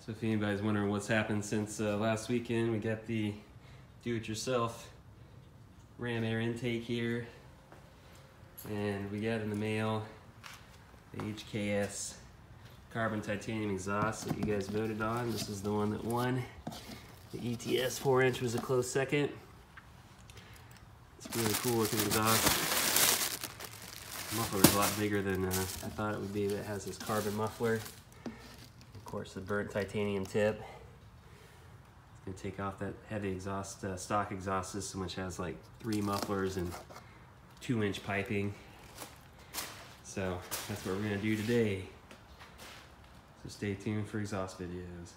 So if anybody's wondering what's happened since last weekend, we got the do-it-yourself ram air intake here, and we got in the mail the HKS Carbon Titanium exhaust that you guys voted on. This is the one that won. The ETS 4-inch was a close second. It's really cool looking exhaust. The muffler is a lot bigger than I thought it would be, but it has this carbon muffler. Of course, the burnt titanium tip. It's gonna take off that heavy exhaust, stock exhaust system, which has like 3 mufflers and 2-inch piping. So that's what we're gonna do today. So stay tuned for exhaust videos.